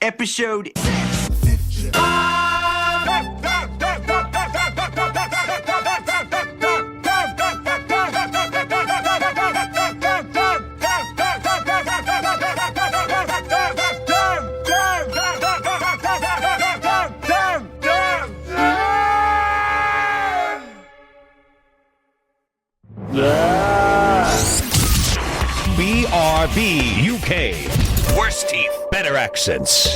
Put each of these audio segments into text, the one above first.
episode. BRB UK. Worse teeth, better accents.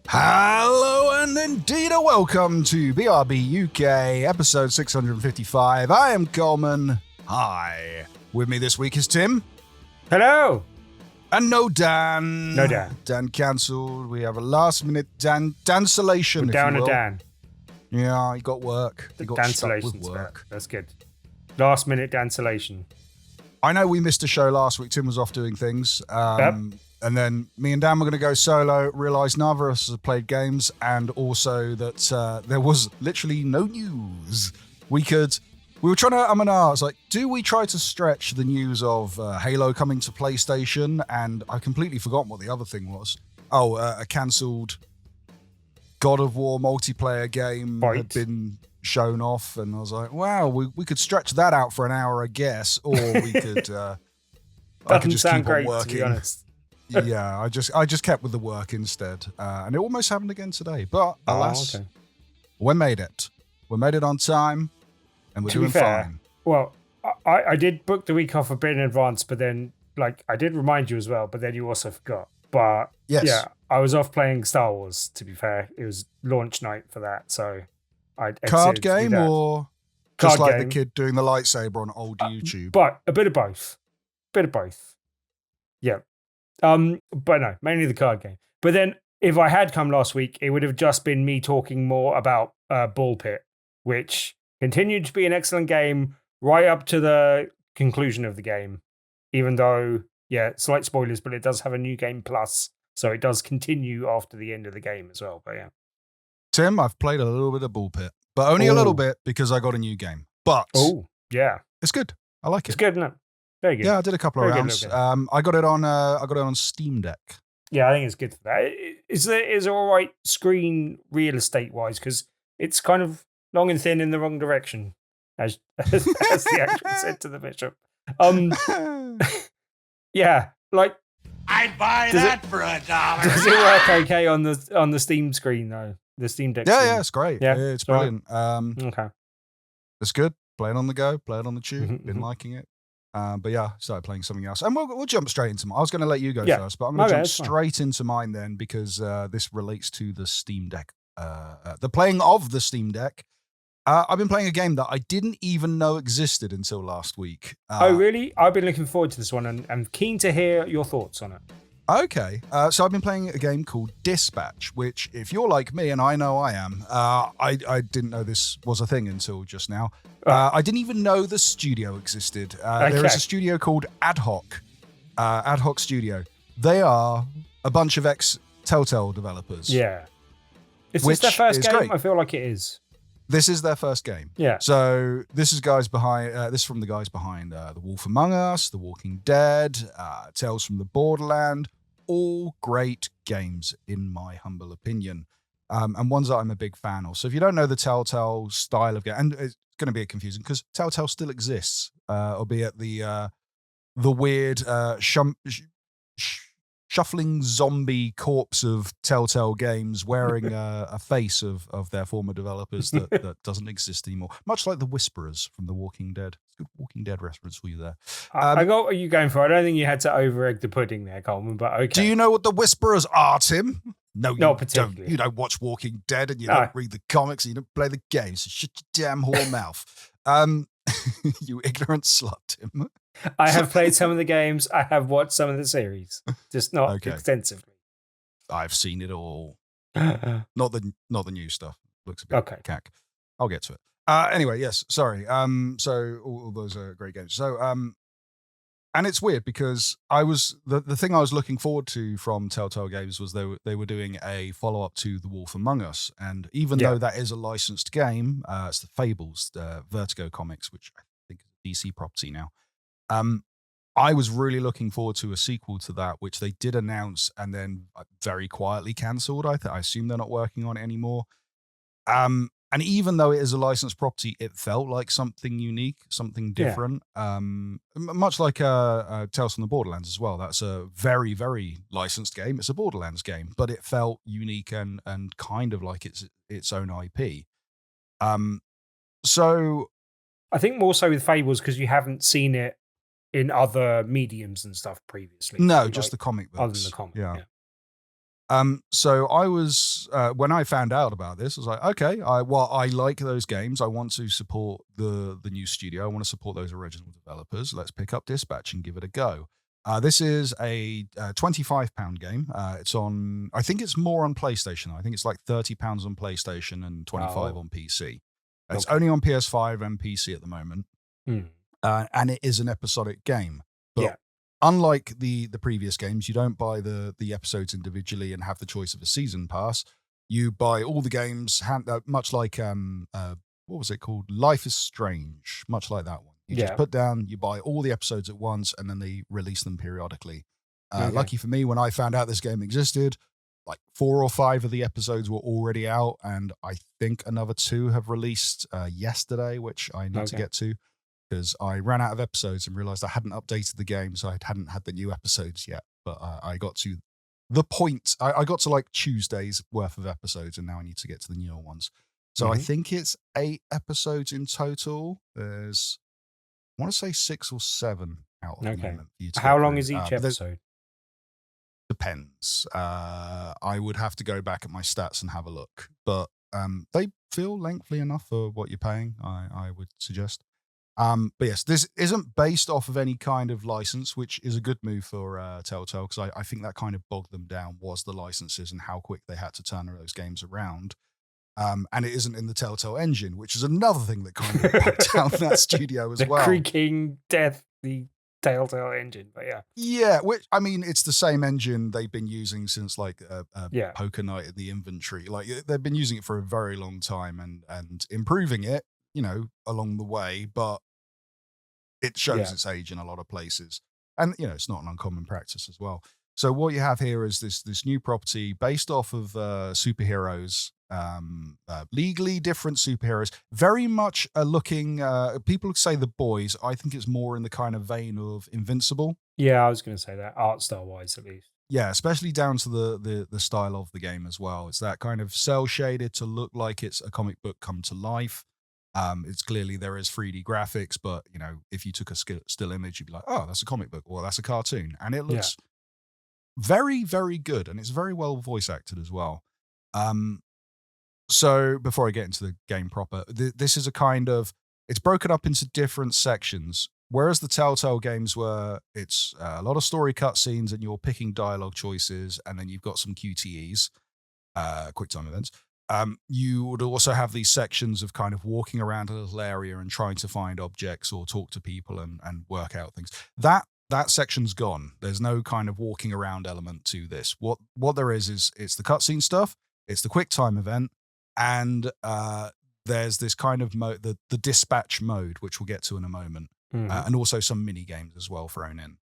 Hello and indeed a welcome to BRB UK episode 655. I am Coleman. Hi. With me this week is Tim. Hello. And no Dan. No Dan. Dan cancelled. We have a last minute Dan-cancellation. Down a Dan. Yeah, he got work. He got stuck with Dancellation's work. better. That's good. Last minute cancellation. I know we missed a show last week. Tim was off doing things. Yep. And then me and Dan were going to go solo, realised neither of us had played games, and also that there was literally no news. We were trying to, I was like, do we try to stretch the news of Halo coming to PlayStation? And I completely forgot what the other thing was. Oh, a cancelled God of War multiplayer game had been shown off, and I was like, wow, we could stretch that out for an hour, I guess, or we could I could just keep on working. To be honest. Yeah, I just kept with the work instead, and it almost happened again today. But alas, we made it. We made it on time, and we're doing fine. Well, I did book the week off a bit in advance, but then I did remind you as well, but then you also forgot. But yes. Yeah, I was off playing Star Wars. To be fair, it was launch night for that, so I card game or just card like game. the kid doing the lightsaber on old YouTube. But a bit of both. Yeah. But no, mainly the card game. But then if I had come last week, it would have just been me talking more about Ball Pit, which continued to be an excellent game right up to the conclusion of the game. Even though, yeah, slight spoilers, but it does have a new game plus, so it does continue after the end of the game as well. But yeah. Tim, I've played a little bit of Ball Pit, but only a little bit because I got a new game. But yeah, it's good. I like it. It's good, isn't it? Very good. Yeah, I did a couple of Very rounds. good. I got it on Steam Deck. Yeah, I think it's good for that. It's all right screen real estate wise because it's kind of long and thin in the wrong direction, as the actress said to the bishop. Yeah, I'd buy that for $1. Does it work okay on the Steam screen though? The Steam Deck. Yeah, screen? yeah, it's great. Yeah, it's brilliant. Okay, it's good. Play it on the go. Play it on the tube. Been liking it. But yeah, started playing something else. And we'll jump straight into mine. I was going to let you go first, but I'm going to jump straight into mine then because this relates to the Steam Deck. The playing of the Steam Deck. I've been playing a game that I didn't even know existed until last week. Oh, really? I've been looking forward to this one and I'm keen to hear your thoughts on it. Okay. So I've been playing a game called Dispatch, which if you're like me, and I know I am, I didn't know this was a thing until just now. I didn't even know the studio existed. There is a studio called Ad Hoc Studio. They are a bunch of ex-Telltale developers. Yeah. Is this their first game? Great. I feel like it is. This is their first game. Yeah. So this is guys behind. This is from the guys behind The Wolf Among Us, The Walking Dead, Tales from the Borderland. All great games, in my humble opinion, and ones that I'm a big fan of. So if you don't know the Telltale style of game, and it's going to be confusing because Telltale still exists, albeit the weird shuffling zombie corpse of Telltale Games wearing a face of their former developers that doesn't exist anymore. Much like the Whisperers from The Walking Dead. It's a good Walking Dead reference for you there. I got what you're going for. I don't think you had to over-egg the pudding there, Coleman, but okay. Do you know what the Whisperers are, Tim? No, not particularly. You don't watch Walking Dead and you don't read the comics and you don't play the games. So shut your damn whore mouth. You ignorant slut, Tim. I have played some of the games. I have watched some of the series, just not extensively. I've seen it all. Not the new stuff. Looks a bit cack. I'll get to it. Anyway, yes. Sorry. So all those are great games. So and it's weird because the thing I was looking forward to from Telltale Games was they were doing a follow up to The Wolf Among Us, and even though that is a licensed game, it's the Fables, Vertigo Comics, which I think is a DC property now. I was really looking forward to a sequel to that, which they did announce and then very quietly cancelled. I assume they're not working on it anymore. And even though it is a licensed property, it felt like something unique, something different. Much like Tales from the Borderlands as well. That's a very, very licensed game. It's a Borderlands game, but it felt unique and kind of like its own IP. So I think more so with Fables because you haven't seen it in other mediums and stuff previously. No, just the comic books. Other than the comic, yeah. So I was, when I found out about this, I was like, okay, I like those games. I want to support the new studio. I want to support those original developers. Let's pick up Dispatch and give it a go. This is a £25 game. It's on, I think it's more on PlayStation. I think it's like £30 on PlayStation and 25 on PC. It's only on PS5 and PC at the moment. And it is an episodic game. But unlike the previous games, you don't buy the episodes individually and have the choice of a season pass. You buy all the games, much like, what was it called? Life is Strange, much like that one. You just put down, you buy all the episodes at once, and then they release them periodically. Lucky for me, when I found out this game existed, like 4 or 5 of the episodes were already out, and I think another 2 have released yesterday, which I need to get to, because I ran out of episodes and realized I hadn't updated the game, so I hadn't had the new episodes yet. But I got to the point, I got to like Tuesday's worth of episodes, and now I need to get to the newer ones. So I think it's 8 episodes in total. There's, I want to say 6 or 7 out of the moment. How long is each episode? Depends. I would have to go back at my stats and have a look, but they feel lengthy enough for what you're paying, I would suggest. But yes, this isn't based off of any kind of license, which is a good move for Telltale, because I think that kind of bogged them down, was the licenses and how quick they had to turn those games around. And it isn't in the Telltale engine, which is another thing that kind of bogged down that studio as well. The creaking death, the Telltale engine, but yeah, which, I mean, it's the same engine they've been using since like Poker Night in the Inventory. Like they've been using it for a very long time and improving it, along the way, but it shows its age in a lot of places. And, it's not an uncommon practice as well. So what you have here is this new property based off of superheroes, legally different superheroes, very much looking, people say The Boys. I think it's more in the kind of vein of Invincible. Yeah, I was going to say that, art style wise at least. Yeah, especially down to the style of the game as well. It's that kind of cell shaded to look like it's a comic book come to life. It's clearly there is 3D graphics, but if you took a still image, you'd be like, oh, that's a comic book, or that's a cartoon, and it looks very, very good, and it's very well voice acted as well. So before I get into the game proper, this is a kind of, it's broken up into different sections. Whereas the Telltale games were, it's a lot of story cutscenes and you're picking dialogue choices, and then you've got some QTEs, quick time events. You would also have these sections of kind of walking around a little area and trying to find objects or talk to people and work out things. That section's gone. There's no kind of walking around element to this. What there is it's the cutscene stuff, it's the quick time event, and there's this kind of mode, the dispatch mode, which we'll get to in a moment, and also some mini games as well thrown in.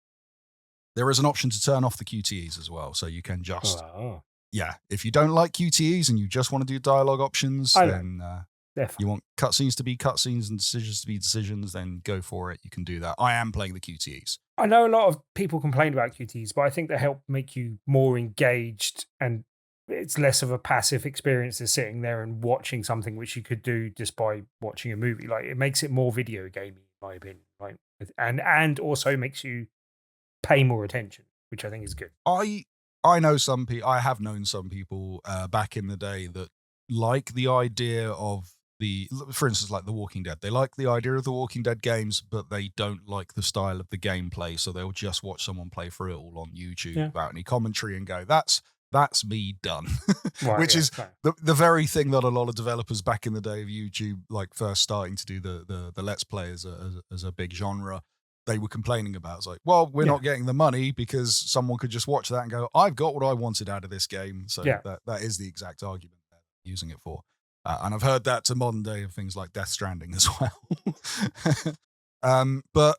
There is an option to turn off the QTEs as well, so you can just if you don't like QTEs and you just want to do dialogue options, then you want cutscenes to be cutscenes and decisions to be decisions, then go for it. You can do that. I am playing the QTEs. I know a lot of people complain about QTEs, but I think they help make you more engaged, and it's less of a passive experience than sitting there and watching something which you could do just by watching a movie. Like, it makes it more video gamey, in my opinion, right? And also makes you pay more attention, which I think is good. I know some people, I have known some people back in the day that like the idea of for instance, like The Walking Dead. They like the idea of The Walking Dead games, but they don't like the style of the gameplay, so they'll just watch someone play through it all on YouTube without any commentary and go, that's me done. Right, which is the very thing that a lot of developers back in the day of YouTube, like first starting to do the Let's Play as a big genre, they were complaining about. It's like, well, we're not getting the money because someone could just watch that and go, I've got what I wanted out of this game. So that is the exact argument they're using it for. And I've heard that to modern day of things like Death Stranding as well. But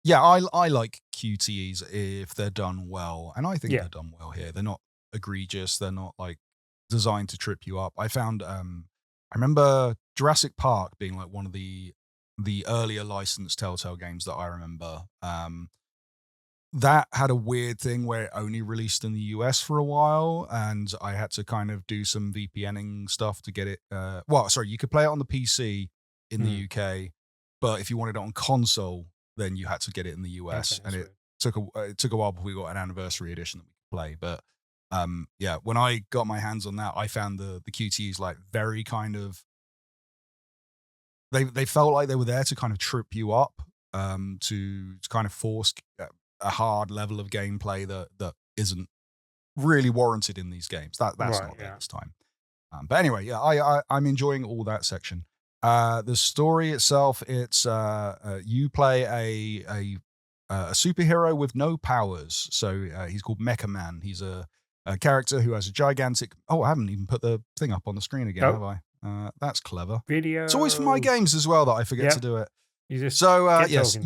Yeah, I like QTEs if they're done well, and I think they're done well here. They're not egregious. They're not like designed to trip you up. I found I remember Jurassic Park being like one of the earlier licensed Telltale games that I remember. That had a weird thing where it only released in the US for a while, and I had to kind of do some VPNing stuff to get it. You could play it on the PC in the UK, but if you wanted it on console, then you had to get it in the US, and it took a while before we got an anniversary edition that we could play. But when I got my hands on that, I found the QTEs like very kind of they felt like they were there to kind of trip you up, to kind of force a hard level of gameplay that isn't really warranted in these games. That's not there this time. But anyway, I'm enjoying all that section. The story itself, it's you play a superhero with no powers. So he's called Mecha Man. He's a character who has a gigantic. Oh, I haven't even put the thing up on the screen again, have I? That's clever. Video. It's always for my games as well that I forget to do it. Yes, talking.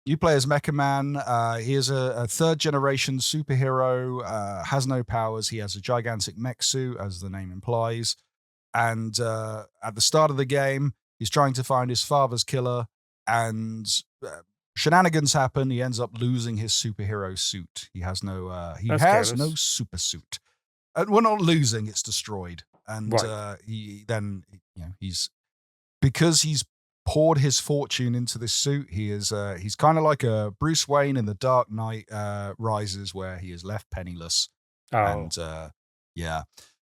You play as Mecha Man. He is a third generation superhero, has no powers. He has a gigantic mech suit, as the name implies. And at the start of the game, he's trying to find his father's killer, and shenanigans happen. He ends up losing his superhero suit. He has no no super suit. We're not losing; it's destroyed. And because he's poured his fortune into this suit. He's kind of like a Bruce Wayne in The Dark Knight Rises, where he is left penniless. And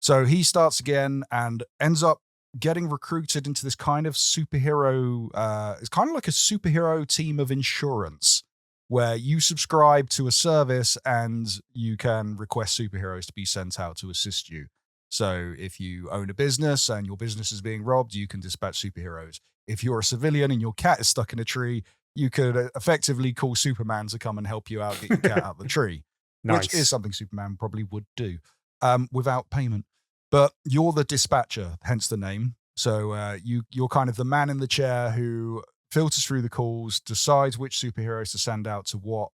so he starts again and ends up getting recruited into this kind of superhero. It's kind of like a superhero team of insurance, where you subscribe to a service and you can request superheroes to be sent out to assist you. So if you own a business and your business is being robbed, you can dispatch superheroes. If you're a civilian and your cat is stuck in a tree, you could effectively call Superman to come and help you out, get your cat out of the tree, which is something Superman probably would do without payment. But you're the dispatcher, hence the name. So you're kind of the man in the chair who filters through the calls, decides which superheroes to send out to what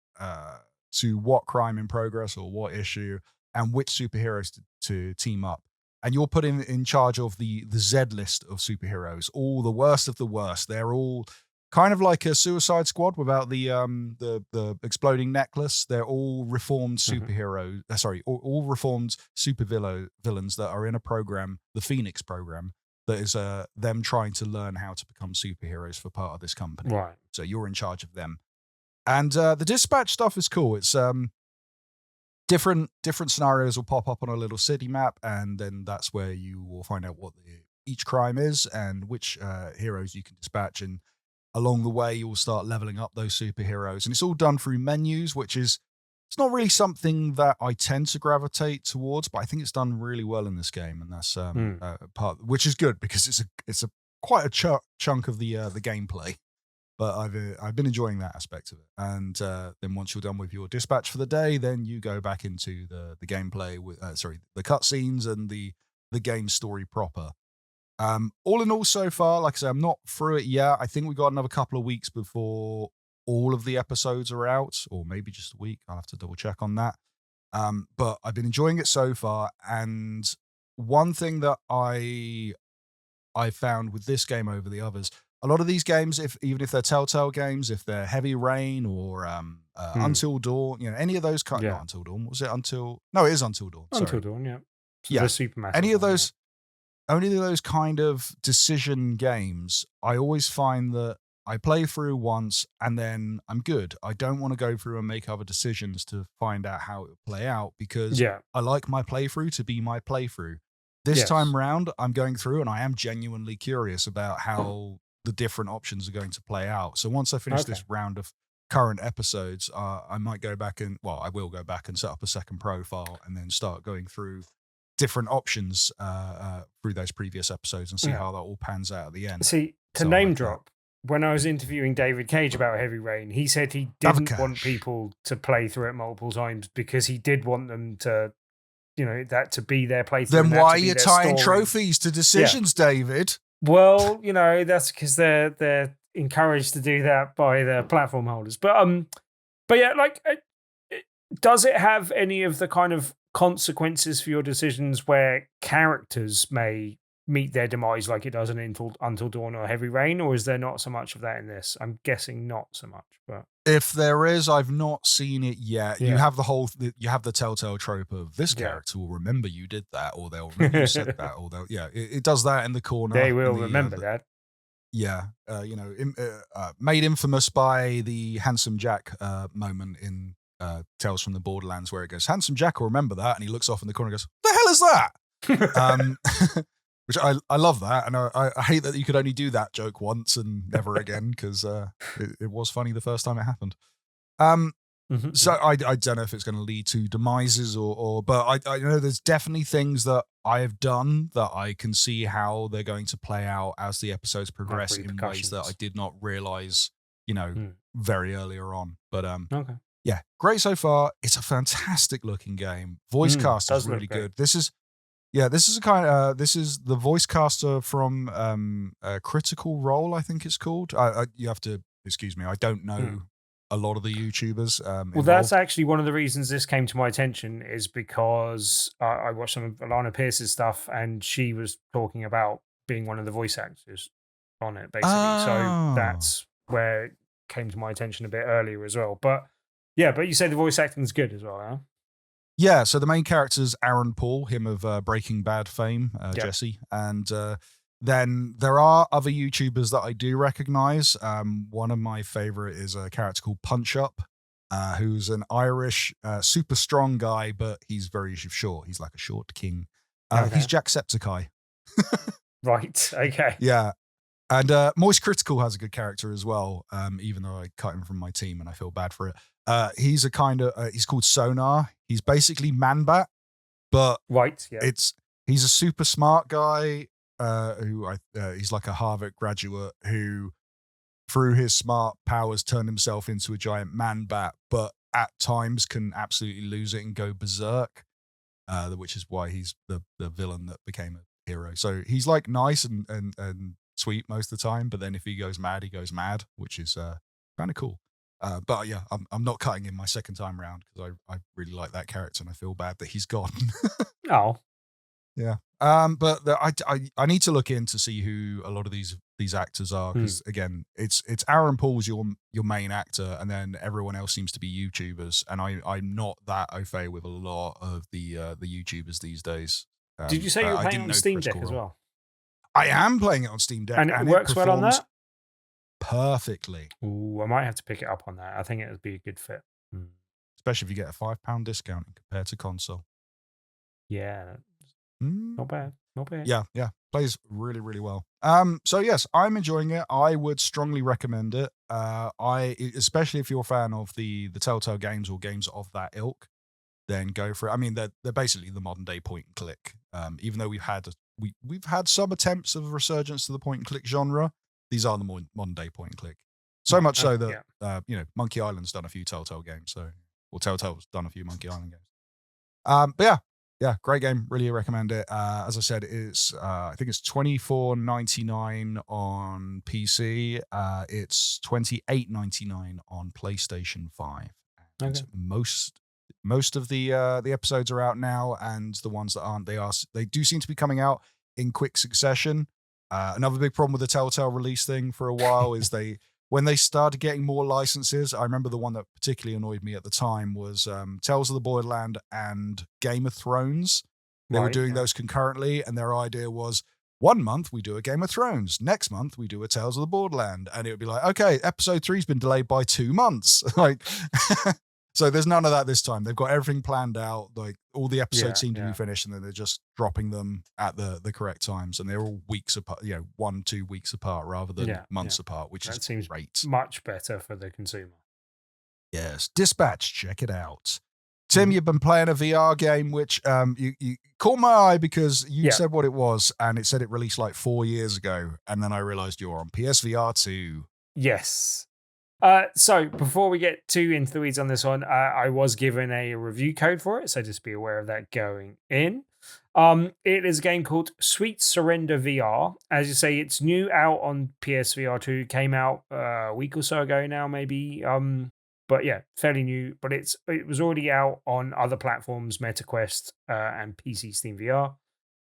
crime in progress or what issue, and which superheroes to team up. And you're put in charge of the Z list of superheroes, all the worst of the worst. They're all kind of like a Suicide Squad without the exploding necklace. They're all reformed superheroes. All reformed villains that are in a program, the Phoenix program, that is them trying to learn how to become superheroes for part of this company. Right. So you're in charge of them. And the dispatch stuff is cool. It's different scenarios will pop up on a little city map, and then that's where you will find out what each crime is and which heroes you can dispatch. And along the way, you will start leveling up those superheroes. And it's all done through menus, which is it's not really something that I tend to gravitate towards, but I think it's done really well in this game, and that's part, which is good because it's a quite a chunk of the gameplay. But I've been enjoying that aspect of it. And then once you're done with your dispatch for the day, then you go back into the gameplay with the cutscenes and the game story proper. All in all, so far, like I say, I'm not through it yet. I think we got another couple of weeks before all of the episodes are out, or maybe just a week. I'll have to double check on that. But I've been enjoying it so far. And one thing that I found with this game over the others, a lot of these games, even if they're Telltale games, if they're Heavy Rain or Until Dawn, any of those kind. Not Until Dawn. Was it Until? No, it is Until Dawn. Until Dawn, yeah. So yeah. The Supermassive any of those, only those kind of decision games. I always find that I play through once and then I'm good. I don't want to go through and make other decisions to find out how it will play out, because I like my playthrough to be my playthrough. This time round, I'm going through and I am genuinely curious about how the different options are going to play out. So once I finish this round of current episodes, I might go back and, I will go back and set up a second profile and then start going through different options through those previous episodes and see how that all pans out at the end. See, to name drop, when I was interviewing David Cage about Heavy Rain, he said he didn't want people to play through it multiple times because he did want them to, that to be their playthrough. Then why are you tying trophies to decisions, David? Well, that's because they're encouraged to do that by the platform holders. But yeah, like, does it have any of the kind of consequences for your decisions where characters may meet their demise like it does in Until Dawn or Heavy Rain, or is there not so much of that in this? I'm guessing not so much, but if there is, I've not seen it yet. Yeah. You have the telltale trope of this character will remember you did that, or they'll remember you said that, or it does that in the corner. They will remember that. Yeah, made infamous by the Handsome Jack moment in Tales from the Borderlands, where it goes, Handsome Jack will remember that, and he looks off in the corner and goes, the hell is that? Which I love that, and I hate that you could only do that joke once and never again, because it was funny the first time it happened. So I don't know if it's going to lead to demises but I know there's definitely things that I have done that I can see how they're going to play out as the episodes progress in ways that I did not realize, very earlier on. But okay. Yeah, great so far. It's a fantastic looking game. Voice cast is really good. This is the voice caster from Critical Role, I think it's called. You have to excuse me. I don't know a lot of the YouTubers. Well, that's actually one of the reasons this came to my attention, is because I watched some of Alana Pierce's stuff, and she was talking about being one of the voice actors on it, basically. So that's where it came to my attention a bit earlier as well. But yeah, but you say the voice acting's good as well, huh? Yeah, so the main character's Aaron Paul, him of Breaking Bad fame, Jesse. And then there are other YouTubers that I do recognize. One of my favorite is a character called Punch Up, who's an Irish, super strong guy, but he's very short. He's like a short king. He's Jacksepticeye. Right, okay. Yeah. And Moist Critical has a good character as well, even though I cut him from my team and I feel bad for it. He's a kind of he's called Sonar. He's basically Man-Bat, but he's a super smart guy he's like a Harvard graduate who, through his smart powers, turned himself into a giant Man-Bat, but at times can absolutely lose it and go berserk, which is why he's the villain that became a hero. So he's like nice and sweet most of the time, but then if he goes mad, he goes mad, which is kind of cool. But yeah, I'm not cutting him my second time round because I really like that character and I feel bad that he's gone. Oh, yeah. But I need to look in to see who a lot of these actors are, because again, it's Aaron Paul's your main actor, and then everyone else seems to be YouTubers, and I'm not that au fait with a lot of the YouTubers these days. Did you say you were playing on Steam Deck as well? I am playing it on Steam Deck, and it works well on that. Perfectly. Ooh, I might have to pick it up on that. I think it would be a good fit. Especially if you get a £5 discount compared to console. Yeah. Not bad. Not bad. Yeah. Plays really, really well. So yes, I'm enjoying it. I would strongly recommend it. Especially if you're a fan of the Telltale games or games of that ilk, then go for it. I mean, they're basically the modern day point and click. Even though we've had some attempts of a resurgence to the point and click genre, these are the more modern day point and click. So much so that Monkey Island's done a few Telltale games, Telltale's done a few Monkey Island games. But yeah, great game. Really recommend it. As I said, it's I think it's $24.99 on PC. It's $28.99 on PlayStation 5. And most of the episodes are out now, and the ones that aren't, they do seem to be coming out in quick succession. Another big problem with the Telltale release thing for a while is when they started getting more licenses, I remember the one that particularly annoyed me at the time was Tales of the Borderland and Game of Thrones. They were doing those concurrently, and their idea was, 1 month we do a Game of Thrones, next month we do a Tales of the Borderland, and it would be like, okay, episode 3's been delayed by 2 months. Like, so there's none of that this time. They've got everything planned out. Like, all the episodes seem to be finished, and then they're just dropping them at the correct times, and they're all weeks apart, 1-2 weeks apart rather than months apart, which that seems great. Much better for the consumer. Yes, Dispatch, check it out. Tim, you've been playing a VR game, which you caught my eye because you said what it was, and it said it released like 4 years ago, and then I realized you were on PSVR 2. Yes. So before we get too into the weeds on this one, I was given a review code for it, so just be aware of that going in. It is a game called Sweet Surrender VR. As you say, it's new out on PSVR 2. Came out a week or so ago now, maybe. But yeah, fairly new. But it was already out on other platforms, MetaQuest and PC Steam VR.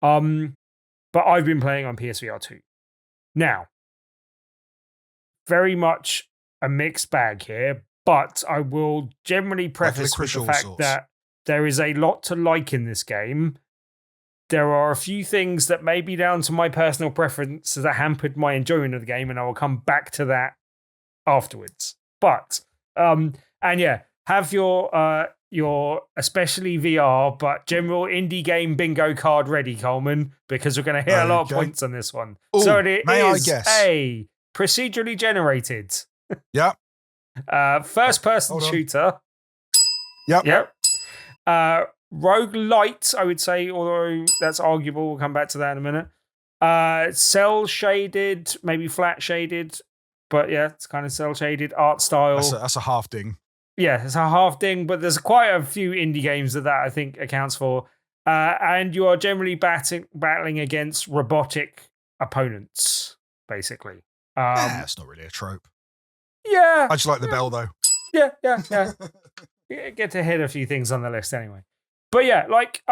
But I've been playing on PSVR 2. Now, very much a mixed bag here, but I will generally preface with the fact that there is a lot to like in this game. There are a few things that may be down to my personal preference that hampered my enjoyment of the game, and I will come back to that afterwards. But, and yeah, have your especially VR, but general indie game bingo card ready, Coleman, because we're going to hit a lot of points on this one. Ooh, so it may I is guess? a procedurally generated Yep. first-person shooter. Yep. Roguelite, I would say, although that's arguable. We'll come back to that in a minute. Cell-shaded, maybe flat-shaded, but yeah, it's kind of cell-shaded art style. That's a half ding. Yeah, it's a half ding, but there's quite a few indie games that I think accounts for. And you are generally battling against robotic opponents, basically. It's not really a trope. Yeah. I just like the bell, though. Yeah. Get to hit a few things on the list anyway. But yeah, like,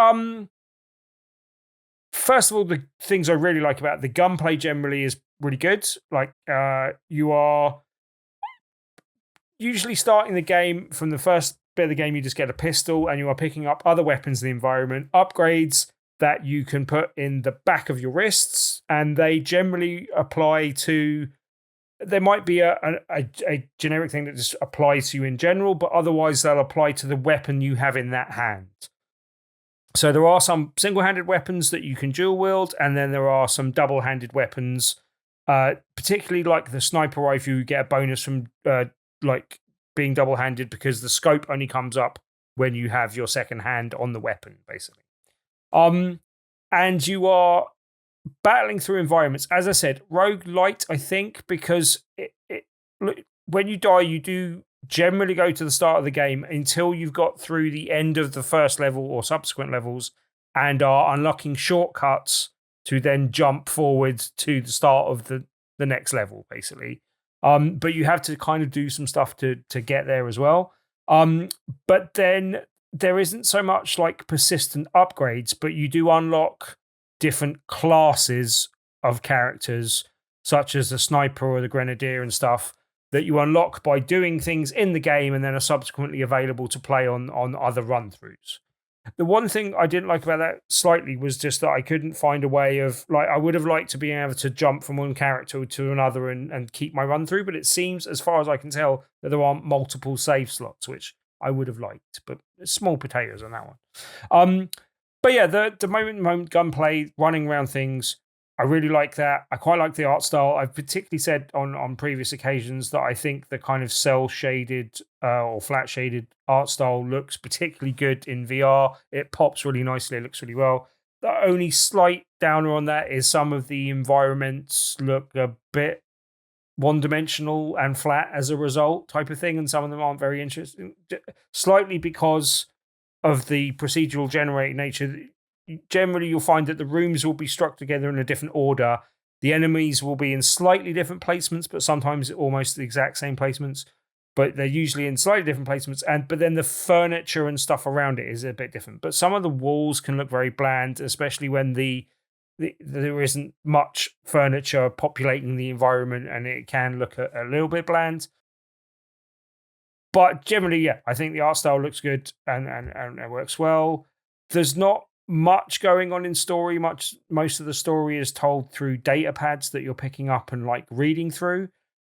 first of all, the things I really like about the gunplay generally is really good. Like, you are usually starting the game from the first bit of the game, you just get a pistol and you are picking up other weapons in the environment, upgrades that you can put in the back of your wrists, and they generally apply to. There might be a generic thing that just applies to you in general, but otherwise they'll apply to the weapon you have in that hand. So there are some single-handed weapons that you can dual wield, and then there are some double-handed weapons, particularly like the sniper rifle. You get a bonus from like being double-handed because the scope only comes up when you have your second hand on the weapon, basically. And you are battling through environments. As I said, roguelite, I think, because when you die, you do generally go to the start of the game until you've got through the end of the first level or subsequent levels and are unlocking shortcuts to then jump forward to the start of the next level, basically. But you have to kind of do some stuff to get there as well. But then there isn't so much like persistent upgrades, but you do unlock different classes of characters, such as the sniper or the grenadier and stuff, that you unlock by doing things in the game and then are subsequently available to play on other run-throughs. The one thing I didn't like about that slightly was just that I couldn't find a way of, like, I would have liked to be able to jump from one character to another and keep my run-through, but it seems, as far as I can tell, that there aren't multiple save slots, which I would have liked, but small potatoes on that one. But yeah, the moment gunplay, running around things, I really like that. I quite like the art style. I've particularly said on previous occasions that I think the kind of cell-shaded or flat-shaded art style looks particularly good in VR. It pops really nicely. It looks really well. The only slight downer on that is some of the environments look a bit one-dimensional and flat as a result type of thing, and some of them aren't very interesting. Slightly because of the procedural generated nature. Generally, you'll find that the rooms will be struck together in a different order. The enemies will be in slightly different placements, but sometimes almost the exact same placements. But they're usually in slightly different placements. But then the furniture and stuff around it is a bit different. But some of the walls can look very bland, especially when there isn't much furniture populating the environment, and it can look a little bit bland. But generally, yeah, I think the art style looks good and it works well. There's not much going on in story. Most of the story is told through data pads that you're picking up and like reading through.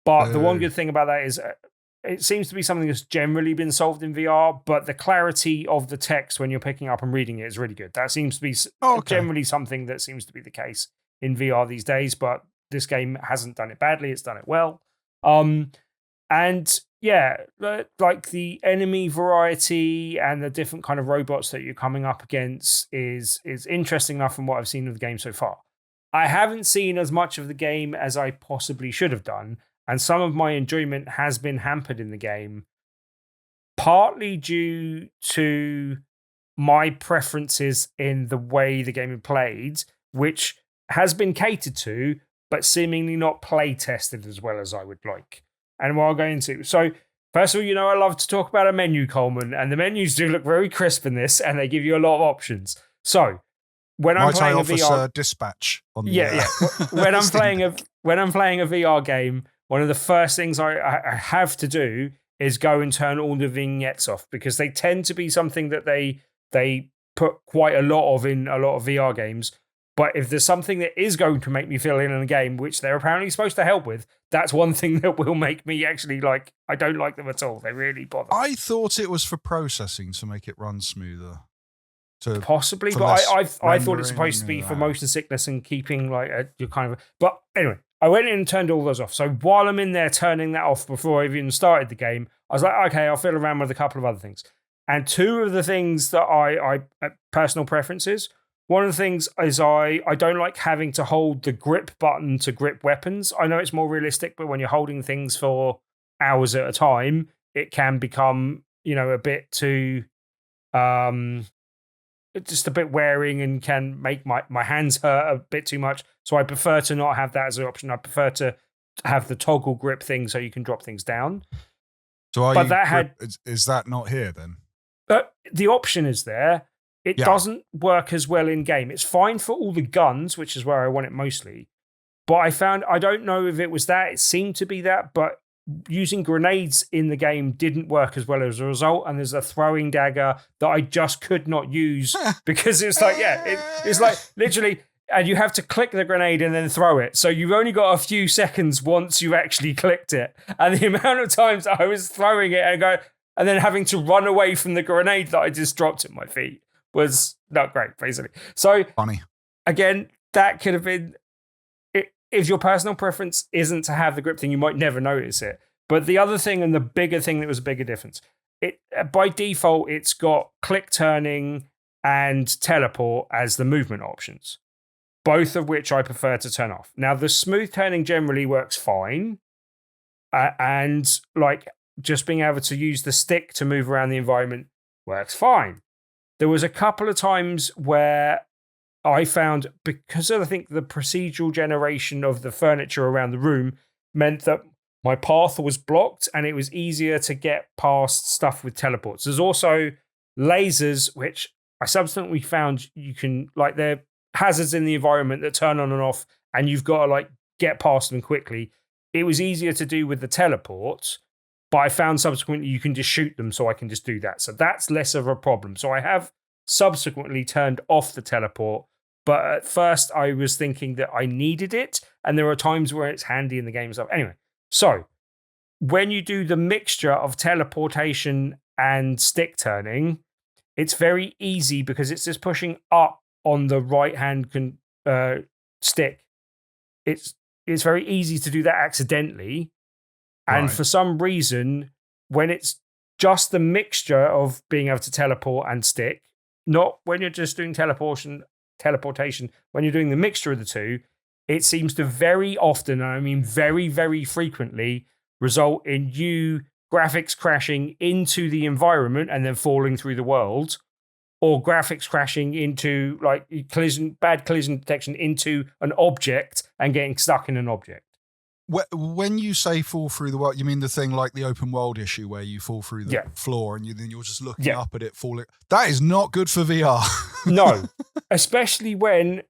But the one good thing about that is it seems to be something that's generally been solved in VR, but the clarity of the text when you're picking up and reading it is really good. That seems to be generally something that seems to be the case in VR these days, but this game hasn't done it badly. It's done it well. And yeah, like the enemy variety and the different kind of robots that you're coming up against is interesting enough from what I've seen of the game so far. I haven't seen as much of the game as I possibly should have done, and some of my enjoyment has been hampered in the game, partly due to my preferences in the way the game is played, which has been catered to, but seemingly not play tested as well as I would like. And what I'll go into. So, first of all, I love to talk about a menu, Coleman, and the menus do look very crisp in this, and they give you a lot of options. So, when I'm playing a VR dispatch on the when I'm playing a VR game, one of the first things I have to do is go and turn all the vignettes off, because they tend to be something that they put quite a lot of in a lot of VR games. But if there's something that is going to make me feel in a game, which they're apparently supposed to help with, that's one thing that will make me actually I don't like them at all. They really bother. I thought it was for processing to make it run smoother. Possibly, but I thought it's supposed to be for motion sickness and keeping your kind of. But anyway, I went in and turned all those off. So while I'm in there turning that off before I even started the game, I was like, okay, I'll fiddle around with a couple of other things. And two of the things that I personal preferences. One of the things is I don't like having to hold the grip button to grip weapons. I know it's more realistic, but when you're holding things for hours at a time, it can become a bit too. Just a bit wearing and can make my hands hurt a bit too much. So I prefer to not have that as an option. I prefer to have the toggle grip thing so you can drop things down. So is that not here then? The option is there. It doesn't work as well in game. It's fine for all the guns, which is where I want it mostly. But I don't know if it was that. It seemed to be that, but using grenades in the game didn't work as well as a result, and there's a throwing dagger that I just could not use because it's it's like literally, and you have to click the grenade and then throw it. So you've only got a few seconds once you actually clicked it, and the amount of times I was throwing it and then having to run away from the grenade that I just dropped at my feet was not great, basically. So funny. Again, that could have been. If your personal preference isn't to have the grip thing, you might never notice it. But the other thing, and the bigger thing that was a bigger difference, by default, it's got click turning and teleport as the movement options, both of which I prefer to turn off. Now, the smooth turning generally works fine. And just being able to use the stick to move around the environment works fine. There was a couple of times where I found, because of, I think, the procedural generation of the furniture around the room meant that my path was blocked and it was easier to get past stuff with teleports. There's also lasers, which I subsequently found you can, they're hazards in the environment that turn on and off, and you've got to, get past them quickly. It was easier to do with the teleports, but I found subsequently you can just shoot them, so I can just do that. So that's less of a problem. So I have subsequently turned off the teleport, but at first I was thinking that I needed it, and there are times where it's handy in the game and stuff. Anyway, so when you do the mixture of teleportation and stick turning, it's very easy because it's just pushing up on the right hand stick. It's very easy to do that accidentally, and for some reason, when it's just the mixture of being able to teleport and stick, not when you're just doing teleportation, when you're doing the mixture of the two, it seems to very often, and I mean very, very frequently, result in you graphics crashing into the environment and then falling through the world, or graphics crashing into bad collision detection into an object and getting stuck in an object. When you say fall through the world, you mean the thing like the open world issue where you fall through the floor and then you're just looking up at it falling. That is not good for VR. No, especially when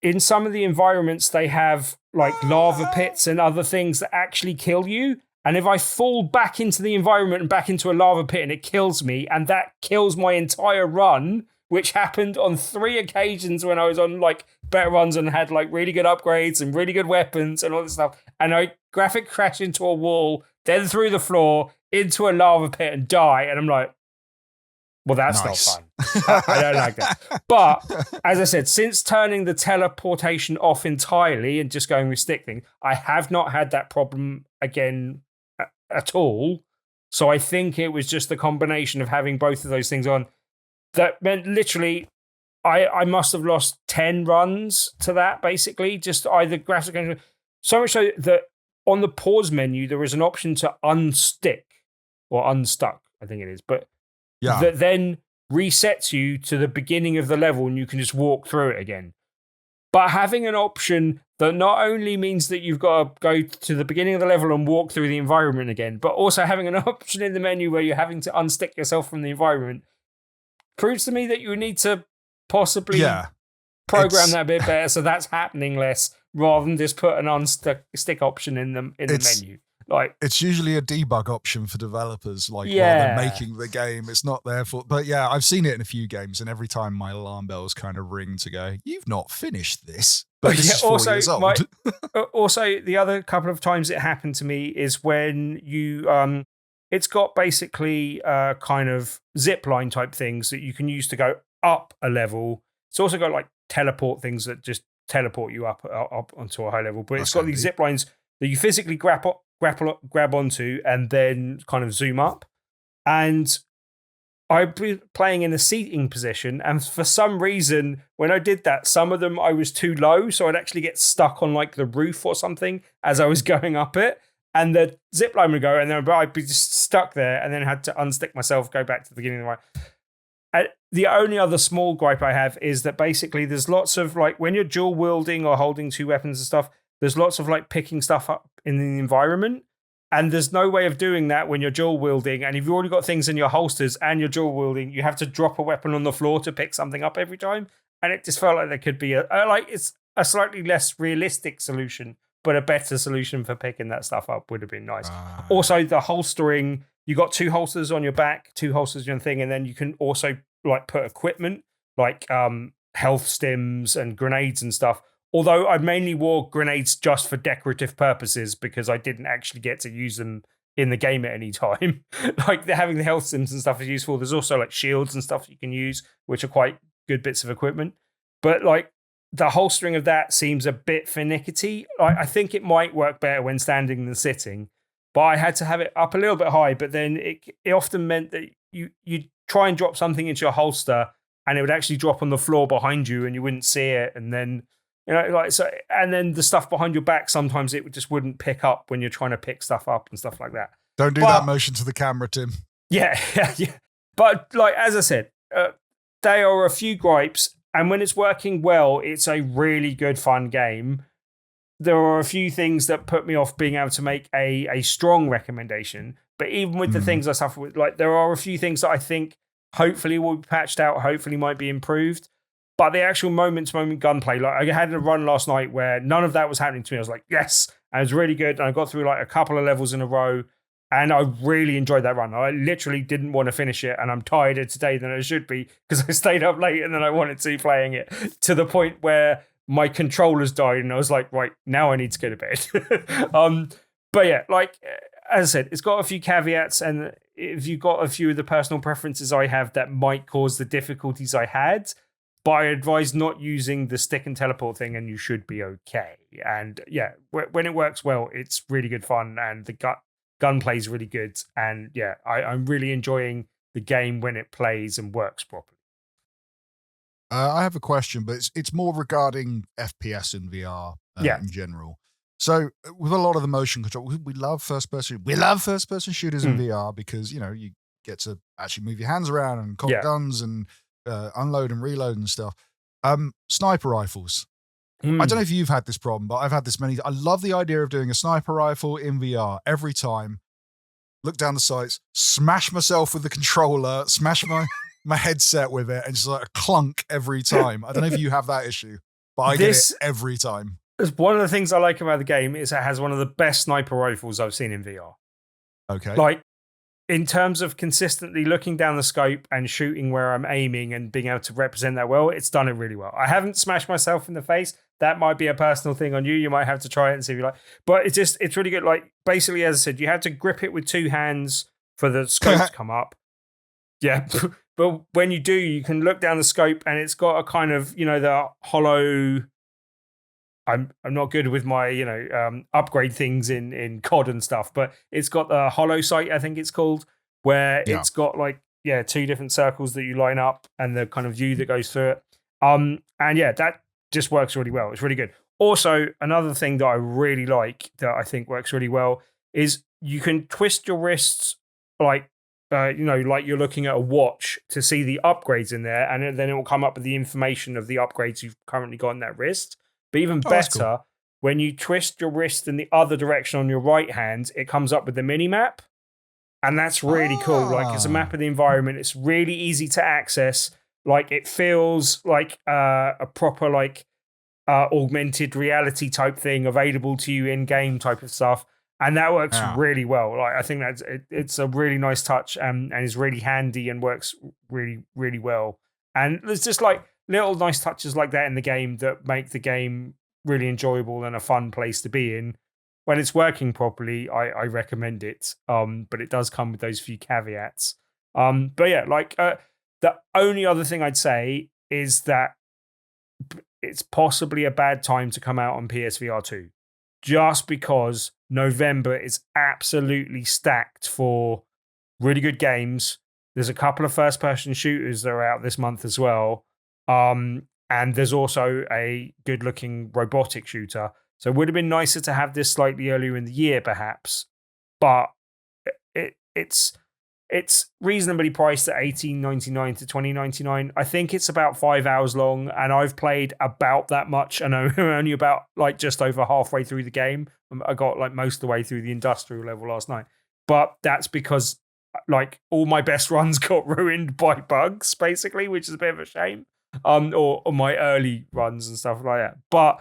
in some of the environments they have lava pits and other things that actually kill you. And if I fall back into the environment and back into a lava pit and it kills me, and that kills my entire run, which happened on 3 occasions when I was on better runs and had really good upgrades and really good weapons and all this stuff. And I graphic crash into a wall, then through the floor into a lava pit and die. And I'm like, well, that's nice. Not fun. I don't like that. But as I said, since turning the teleportation off entirely and just going with stick thing, I have not had that problem again at all. So I think it was just the combination of having both of those things on that meant literally I must have lost 10 runs to that, basically, just either graphics. So much so that on the pause menu, there is an option to unstick or unstuck, I think it is, but that then resets you to the beginning of the level and you can just walk through it again. But having an option that not only means that you've got to go to the beginning of the level and walk through the environment again, but also having an option in the menu where you're having to unstick yourself from the environment proves to me that you need to possibly program that a bit better so that's happening less rather than just put an unstick option in the menu. Like, it's usually a debug option for developers, like while they're making the game. It's not there for, but yeah, I've seen it in a few games, and every time my alarm bells kind of ring to go, "You've not finished this." But this is 4 years old. Also, the other couple of times it happened to me is when you, it's got basically kind of zip line type things that you can use to go up a level. It's also got like teleport things that just teleport you up onto a high level, but it's got these zip lines that you physically grab onto and then kind of zoom up. And I'd be playing in a seating position, and for some reason, when I did that, some of them I was too low, so I'd actually get stuck on like the roof or something as I was going up it, and the zip line would go, and then I'd be just stuck there, and then had to unstick myself, go back to the beginning of the way. The only other small gripe I have is that basically there's lots of like when you're dual wielding or holding 2 weapons and stuff, there's lots of like picking stuff up in the environment. And there's no way of doing that when you're dual wielding. And if you've already got things in your holsters and you're dual wielding, you have to drop a weapon on the floor to pick something up every time. And it just felt like there could be it's a slightly less realistic solution, but a better solution for picking that stuff up would have been nice. Also, the holstering, you got 2 holsters on your back, 2 holsters on your thing, and then you can also like put equipment like health stims and grenades and stuff. Although I mainly wore grenades just for decorative purposes because I didn't actually get to use them in the game at any time. Like having the health sims and stuff is useful. There's also like shields and stuff you can use, which are quite good bits of equipment. But like the holstering of that seems a bit finicky. I think it might work better when standing than sitting, but I had to have it up a little bit high. But then it often meant that you try and drop something into your holster and it would actually drop on the floor behind you and you wouldn't see it. And then and then the stuff behind your back, sometimes it just wouldn't pick up when you're trying to pick stuff up and stuff like that. Don't do that motion to the camera, Tim. Yeah. But like, as I said, there are a few gripes, and when it's working well, it's a really good, fun game. There are a few things that put me off being able to make a strong recommendation, but even with the things I suffer with, like there are a few things that I think hopefully will be patched out, hopefully might be improved. But the actual moment-to-moment gunplay, like I had a run last night where none of that was happening to me. I was like, yes, and it was really good. And I got through like a couple of levels in a row, and I really enjoyed that run. I literally didn't want to finish it, and I'm tireder today than I should be because I stayed up later than I wanted to playing it, to the point where my controllers died, and I was like, right, now I need to go to bed. But yeah, like as I said, it's got a few caveats, and if you've got a few of the personal preferences I have that might cause the difficulties I had, but I advise not using the stick and teleport thing, and you should be okay. And yeah, when it works well, it's really good fun, and the gunplay is really good. And yeah, I'm really enjoying the game when it plays and works properly. I have a question, but it's more regarding FPS in VR in general. So with a lot of the motion control, we love first-person shooters in VR because, you get to actually move your hands around and cock guns and unload and reload and stuff. Sniper rifles. I don't know if you've had this problem, but I've had this many. I love the idea of doing a sniper rifle in VR every time. Look down the sights, smash myself with the controller, smash my headset with it, and just like a clunk every time. I don't know if you have that issue, but I get it every time. One of the things I like about the game is it has one of the best sniper rifles I've seen in VR. Okay. Like, in terms of consistently looking down the scope and shooting where I'm aiming and being able to represent that well, it's done it really well. I haven't smashed myself in the face. That might be a personal thing on you. You might have to try it and see if you like. But it's really good. Like, basically, as I said, you have to grip it with 2 hands for the scope to come up. Yeah. But when you do, you can look down the scope and it's got a kind of, the hollow... I'm not good with my, upgrade things in COD and stuff, but it's got the hollow sight, I think it's called, where it's got 2 different circles that you line up and the kind of view that goes through it. And yeah, that just works really well. It's really good. Also, another thing that I really like that I think works really well is you can twist your wrists like like you're looking at a watch to see the upgrades in there, and then it will come up with the information of the upgrades you've currently got in that wrist. But even that's better, cool. when you twist your wrist in the other direction on your right hand, it comes up with the mini map. And that's really cool. Like, it's a map of the environment. It's really easy to access. Like, it feels like a proper, like, augmented reality type thing available to you in game type of stuff. And that works really well. Like, I think it's a really nice touch and is really handy and works really, really well. And there's just like little nice touches like that in the game that make the game really enjoyable and a fun place to be in. When it's working properly, I recommend it. But it does come with those few caveats. But yeah, like the only other thing I'd say is that it's possibly a bad time to come out on PSVR 2. Just because November is absolutely stacked for really good games. There's a couple of first-person shooters that are out this month as well. And there's also a good-looking robotic shooter. So it would have been nicer to have this slightly earlier in the year, perhaps. But it's reasonably priced at $18.99 to $20.99. I think it's about 5 hours long, and I've played about that much, and I'm only about like just over halfway through the game. I got like most of the way through the industrial level last night. But that's because like all my best runs got ruined by bugs, basically, which is a bit of a shame. Or my early runs and stuff like that. But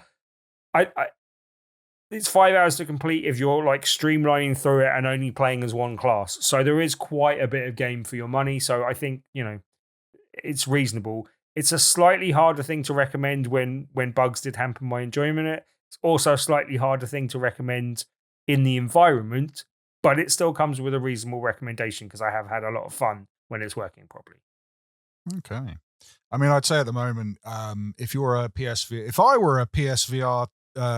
it's 5 hours to complete if you're like streamlining through it and only playing as one class. So there is quite a bit of game for your money. So I think, it's reasonable. It's a slightly harder thing to recommend when bugs did hamper my enjoyment of it. It's also a slightly harder thing to recommend in the environment, but it still comes with a reasonable recommendation because I have had a lot of fun when it's working properly. Okay. I mean, I'd say at the moment, if I were a PSVR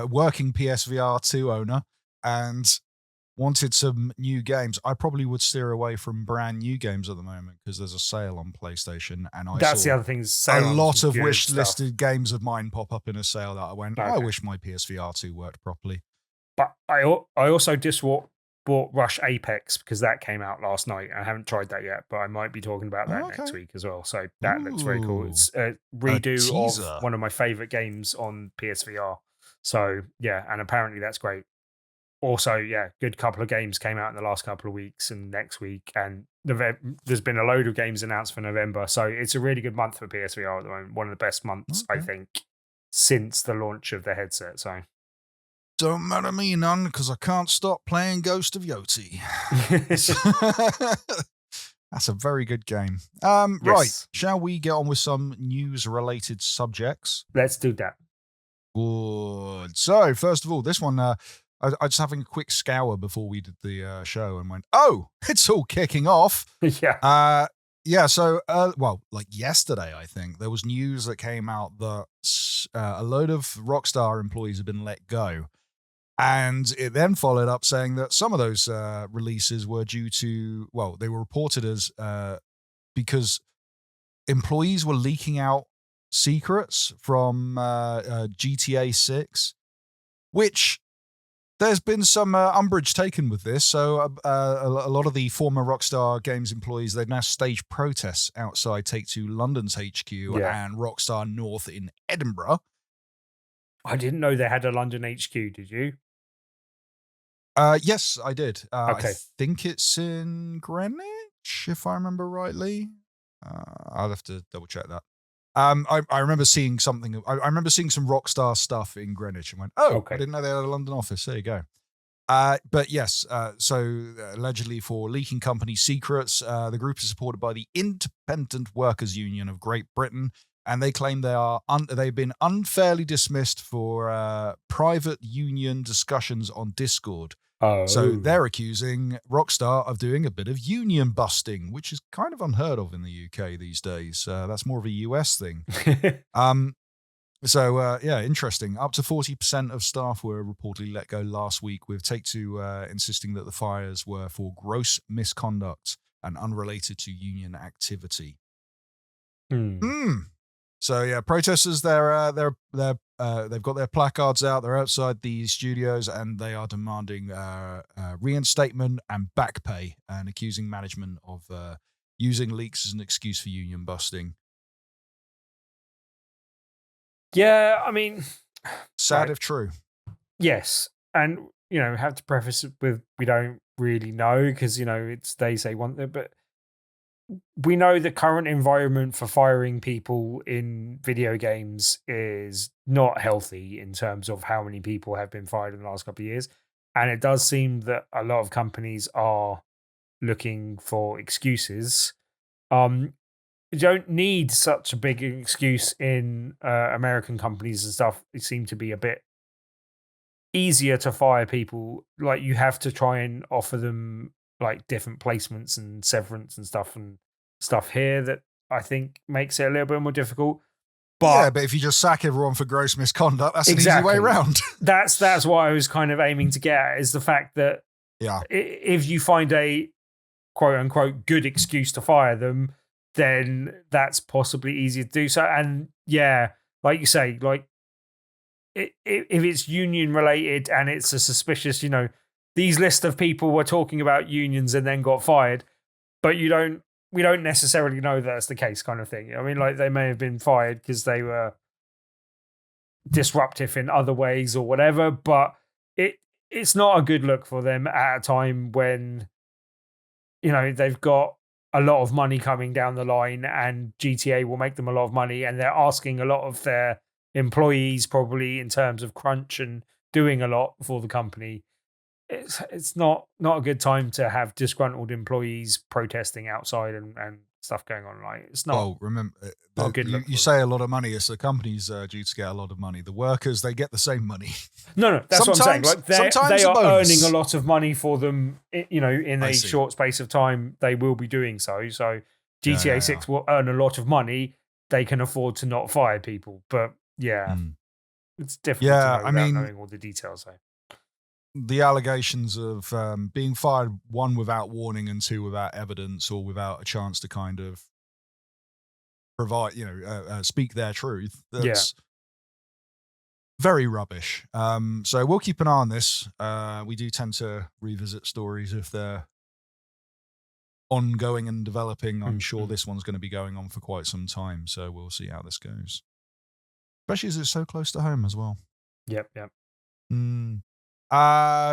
working PSVR 2 owner and wanted some new games, I probably would steer away from brand new games at the moment because there's a sale on PlayStation, and that's the other thing. A lot of wish listed games of mine pop up in a sale that I went, I wish my PSVR 2 worked properly. But I also just bought Rush Apex because that came out last night. I haven't tried that yet, but I might be talking about that next week as well. So that looks very cool. It's a redo of one of my favorite games on PSVR. So yeah, and apparently that's great. Also, yeah, good couple of games came out in the last couple of weeks and next week, and there's been a load of games announced for November. So it's a really good month for PSVR at the moment. One of the best months, I think, since the launch of the headset. So don't matter me none, because I can't stop playing Ghost of Yoti. That's a very good game. Yes. Right, shall we get on with some news-related subjects? Let's do that. Good. So, first of all, this one, I was having a quick scour before we did the show and went, oh, it's all kicking off. Yeah. Yeah, so, like yesterday, I think, there was news that came out that a load of Rockstar employees have been let go. And it then followed up saying that some of those releases were due to, they were reported as because employees were leaking out secrets from GTA 6, which there's been some umbrage taken with this. So a lot of the former Rockstar Games employees, they've now staged protests outside Take-Two London's HQ and Rockstar North in Edinburgh. I didn't know they had a London HQ, did you? Yes, I did. Okay. I think it's in Greenwich, if I remember rightly. I'll have to double check that. I remember seeing something. I remember seeing some Rockstar stuff in Greenwich and went, I didn't know they had a London office. There you go. But yes, so allegedly for leaking company secrets, the group is supported by the Independent Workers Union of Great Britain, and they claim they've been unfairly dismissed for private union discussions on Discord. Oh. So they're accusing Rockstar of doing a bit of union busting, which is kind of unheard of in the UK these days. That's more of a US thing. So interesting. Up to 40% of staff were reportedly let go last week, with Take-Two insisting that the fires were for gross misconduct and unrelated to union activity. So yeah, protesters they're they've got their placards out. They're outside the studios, and they are demanding reinstatement and back pay, and accusing management of using leaks as an excuse for union busting. Yeah, I mean, sad right. if true. Yes, and have to preface it with we don't really know because it's they say one thing, but we know the current environment for firing people in video games is not healthy in terms of how many people have been fired in the last couple of years, and it does seem that a lot of companies are looking for excuses. You don't need such a big excuse in American companies and stuff. They seem to be a bit easier to fire people. Like you have to try and offer them like different placements and severance and stuff here that I think makes it a little bit more difficult. But if you just sack everyone for gross misconduct, that's an easy way around. That's what I was kind of aiming to get at, is the fact that if you find a quote unquote good excuse to fire them, then that's possibly easier to do so. And like you say, like if it's union related and it's a suspicious, these list of people were talking about unions and then got fired, but we don't necessarily know that's the case, kind of thing. I mean, like they may have been fired because they were disruptive in other ways or whatever, but it's not a good look for them at a time when they've got a lot of money coming down the line and GTA will make them a lot of money, and they're asking a lot of their employees probably in terms of crunch and doing a lot for the company. It's not a good time to have disgruntled employees protesting outside and stuff going on. Like it's not. Well, remember, not good. You say a lot of money. It's the companies due to get a lot of money. The workers, they get the same money. No, that's what I'm saying. Like they are bonus. earning a lot of money for them. In a short space of time, they will be doing so. So GTA 6 will earn a lot of money. They can afford to not fire people, but it's difficult to know without knowing all the details. So. The allegations of being fired, one, without warning, and two, without evidence or without a chance to kind of provide, speak their truth. That's very rubbish. So we'll keep an eye on this. We do tend to revisit stories if they're ongoing and developing. I'm sure this one's going to be going on for quite some time. So we'll see how this goes. Especially as it's so close to home as well. Yep.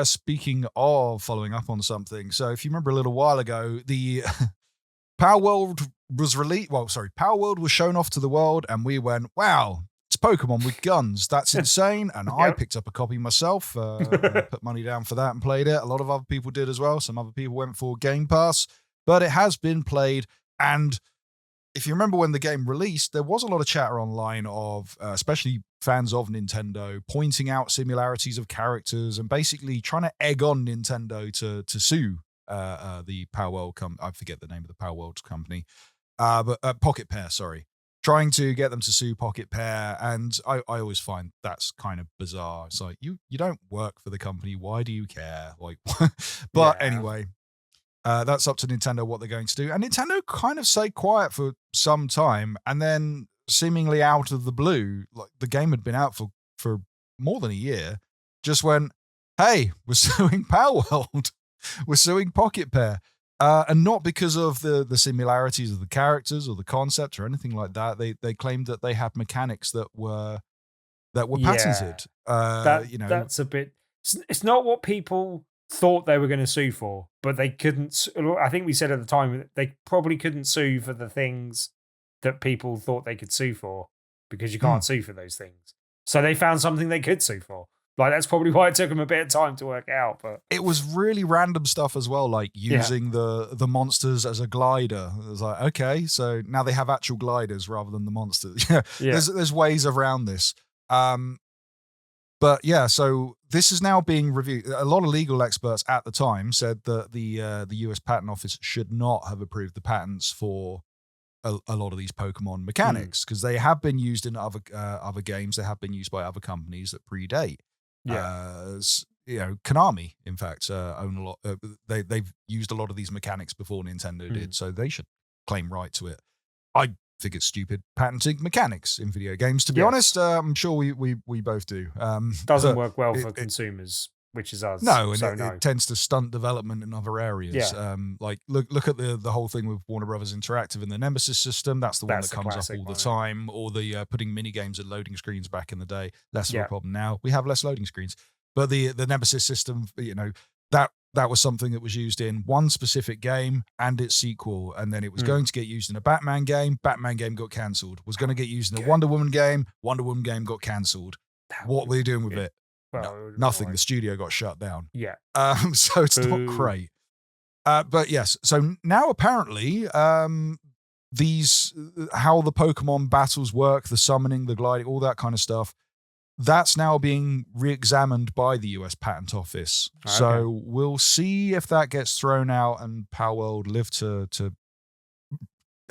Speaking of following up on something, so if you remember a little while ago, the Power World was released. Well, sorry, Power World was shown off to the world, and we went, "Wow, it's Pokemon with guns. That's insane!" And I picked up a copy myself, put money down for that, and played it. A lot of other people did as well. Some other people went for Game Pass, but it has been played. And if you remember when the game released, there was a lot of chatter online of, especially fans of Nintendo, pointing out similarities of characters and basically trying to egg on Nintendo to sue the Power World I forget the name of the Power World company, but Pocket Pair, sorry. Trying to get them to sue Pocket Pair, and I always find that's kind of bizarre. It's like, you don't work for the company, why do you care? Like, but anyway. That's up to Nintendo what they're going to do. And Nintendo kind of stayed quiet for some time, and then seemingly out of the blue, like the game had been out for more than a year, just went, "Hey, we're suing Power World. We're suing Pocket Pair." And not because of the similarities of the characters or the concept or anything like that. They claimed that they had mechanics that were patented. That's a bit. It's not what people thought they were going to sue for, but they couldn't. I think we said at the time that they probably couldn't sue for the things that people thought they could sue for, because you can't sue for those things. So they found something they could sue for. Like, that's probably why it took them a bit of time to work out. But it was really random stuff as well, like using the monsters as a glider. It was like, okay, so now they have actual gliders rather than the monsters. There's ways around this. But yeah, so this is now being reviewed. A lot of legal experts at the time said that the US Patent Office should not have approved the patents for a lot of these Pokemon mechanics, because they have been used in other games. They have been used by other companies that predate. Konami, in fact, own a lot. They've used a lot of these mechanics before Nintendo did, so they should claim right to it. I think it's stupid patenting mechanics in video games. To be Yes. honest, I'm sure we both do. Doesn't but work well for consumers, which is us. No, and so it tends to stunt development in other areas. Yeah. Like look at the whole thing with Warner Brothers Interactive and the Nemesis system. That's the one that comes up all the time. Or the putting mini games and loading screens back in the day. Less of a problem now. We have less loading screens, but the Nemesis system, that was something that was used in one specific game and its sequel, and then it was going to get used in a Batman game. Batman game got cancelled. Was going to get used in a Wonder Woman game. Wonder Woman game got cancelled. What were you doing with it? Well, nothing. The studio got shut down. Yeah. So it's not great. But yes, so now apparently how the Pokemon battles work, the summoning, the gliding, all that kind of stuff, that's now being re-examined by the US Patent Office. Okay. So we'll see if that gets thrown out and Palworld live to